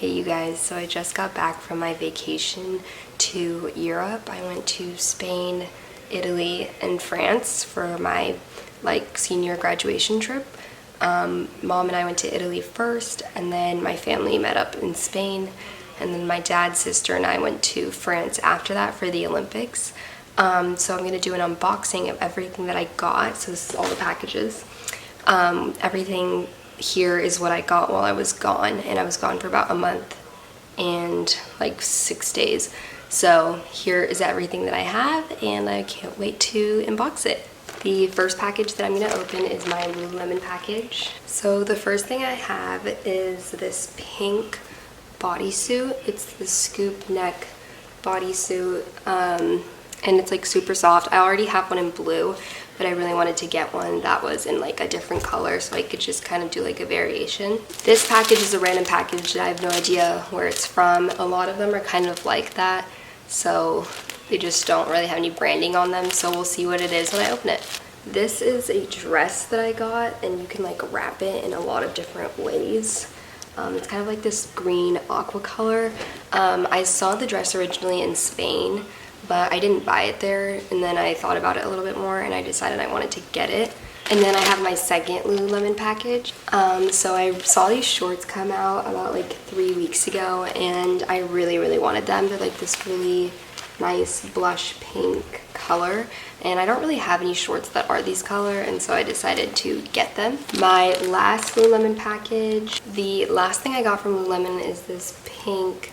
Hey you guys, so I just got back from my vacation to Europe. I went to Spain, Italy, and France for my senior graduation trip. Mom and I went to Italy first, and then my family met up in Spain, and then my dad's sister and I went to France after that for the Olympics. So I'm going to do an unboxing of everything that I got. So this is all the packages. Everything here is what I got while I was gone, and I was gone for about a month and 6 days. So here is everything that I have, and I can't wait to unbox it. The first package that I'm going to open is my Lululemon package. So the first thing I have is this pink bodysuit. It's the scoop neck bodysuit, and it's super soft. I already have one in blue, but I really wanted to get one that was in a different color so I could just kind of do a variation. This package is a random package that I have no idea where it's from. A lot of them are kind of like that, so they just don't really have any branding on them, so we'll see what it is when I open it. This is a dress that I got, and you can wrap it in a lot of different ways. It's kind of like this green aqua color. I saw the dress originally in Spain, but I didn't buy it there, and then I thought about it a little bit more and I decided I wanted to get it. And then I have my second Lululemon package. So I saw these shorts come out about 3 weeks ago, and I really wanted them. They're this really nice blush pink color, and I don't really have any shorts that are these color, and so I decided to get them. My last Lululemon package, the last thing I got from Lululemon is this pink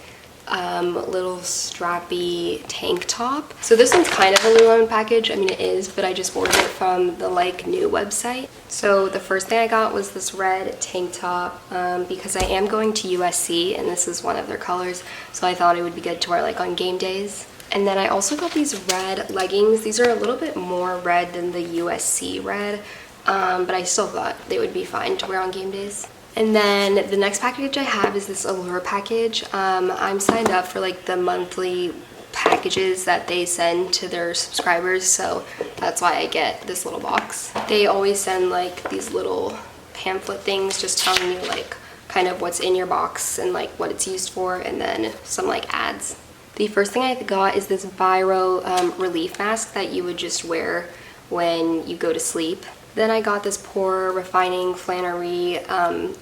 little strappy tank top. So this one's kind of a Lululemon package. I mean, it is, but I just ordered it from the New website. So the first thing I got was this red tank top because I am going to USC, and this is one of their colors, so I thought it would be good to wear on game days. And then I also got these red leggings. These are a little bit more red than the USC red, but I still thought they would be fine to wear on game days. And then the next package I have is this Allure package. I'm signed up for the monthly packages that they send to their subscribers, so that's why I get this little box. They always send these little pamphlet things just telling you kind of what's in your box and what it's used for, and then some ads. The first thing I got is this Viro relief mask that you would just wear when you go to sleep. Then I got this pore refining Flannery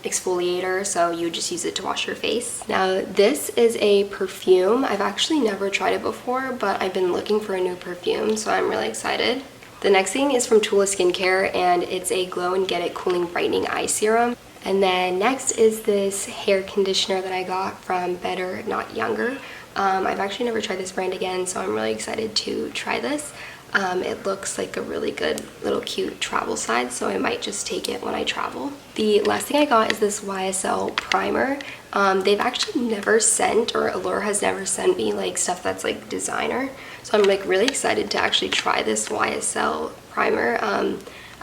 exfoliator, so you just use it to wash your face. Now this is a perfume. I've actually never tried it before, but I've been looking for a new perfume, so I'm really excited. The next thing is from Tula Skincare, and it's a Glow and Get It Cooling Brightening Eye Serum. And then next is this hair conditioner that I got from Better Not Younger. I've actually never tried this brand again, so I'm really excited to try this. It looks like a really good little cute travel size, so I might just take it when I travel. The last thing I got is this YSL primer. They've actually never sent, or Allure has never sent me stuff that's designer, so I'm really excited to actually try this YSL primer.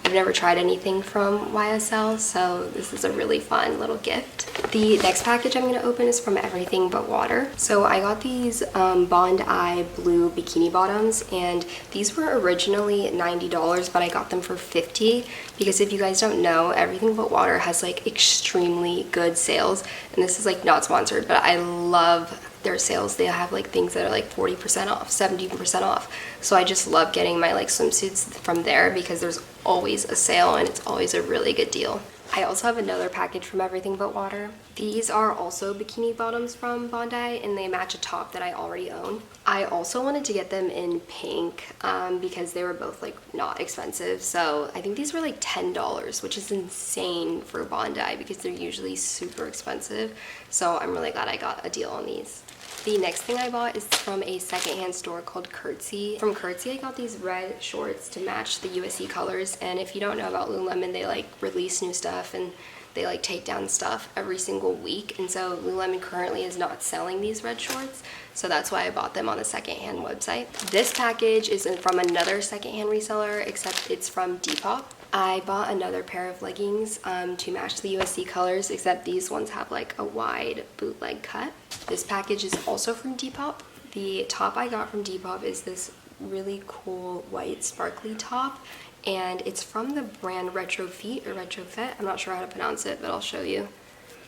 I've never tried anything from YSL, so this is a really fun little gift. The next package I'm going to open is from Everything But Water. So I got these Bondi blue bikini bottoms, and these were originally $90, but I got them for $50 because if you guys don't know, Everything But Water has extremely good sales, and this is not sponsored, but I love their sales. They have things that are 40% off, 70% off. So I just love getting my swimsuits from there because there's always a sale and it's always a really good deal. I also have another package from Everything But Water. These are also bikini bottoms from Bondi, and they match a top that I already own. I also wanted to get them in pink because they were both not expensive. So I think these were $10, which is insane for Bondi because they're usually super expensive. So I'm really glad I got a deal on these. The next thing I bought is from a secondhand store called Curtsy. From Curtsy, I got these red shorts to match the USC colors, and if you don't know about Lululemon, they release new stuff and they take down stuff every single week, and so Lululemon currently is not selling these red shorts, so that's why I bought them on the secondhand website. This package is from another secondhand reseller, except it's from Depop. I bought another pair of leggings to match the USC colors, except these ones have a wide bootleg cut. This package is also from Depop. The top I got from Depop is this really cool white sparkly top, and it's from the brand Retrofit. I'm not sure how to pronounce it, but I'll show you.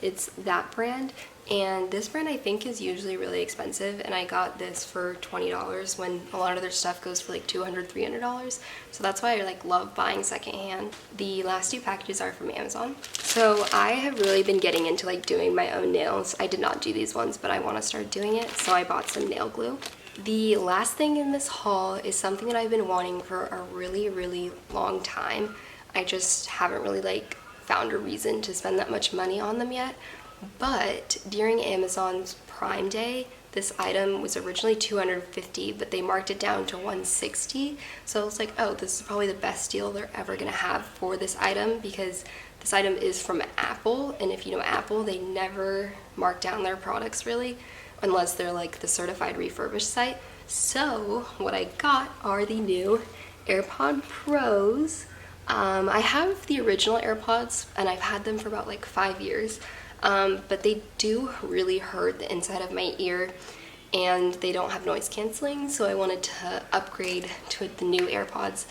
It's that brand. And this brand I think is usually really expensive, and I got this for $20 when a lot of their stuff goes for like $200, $300. So that's why I like love buying secondhand. The last two packages are from Amazon. So I have really been getting into like doing my own nails. I did not do these ones, but I want to start doing it, so I bought some nail glue. The last thing in this haul is something that I've been wanting for a really, really long time. I just haven't really like found a reason to spend that much money on them yet. But during Amazon's Prime Day, this item was originally $250, but they marked it down to $160. So I was like, oh, this is probably the best deal they're ever gonna have for this item, because this item is from Apple, and if you know Apple, they never mark down their products really, unless they're like the certified refurbished site. So what I got are the new AirPod Pros. I have the original AirPods, and I've had them for about like 5 years. But they do really hurt the inside of my ear, and they don't have noise canceling, so I wanted to upgrade to the new AirPods.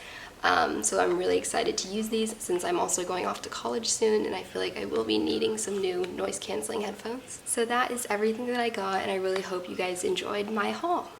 So I'm really excited to use these since I'm also going off to college soon, and I feel like I will be needing some new noise canceling headphones. So that is everything that I got, and I really hope you guys enjoyed my haul.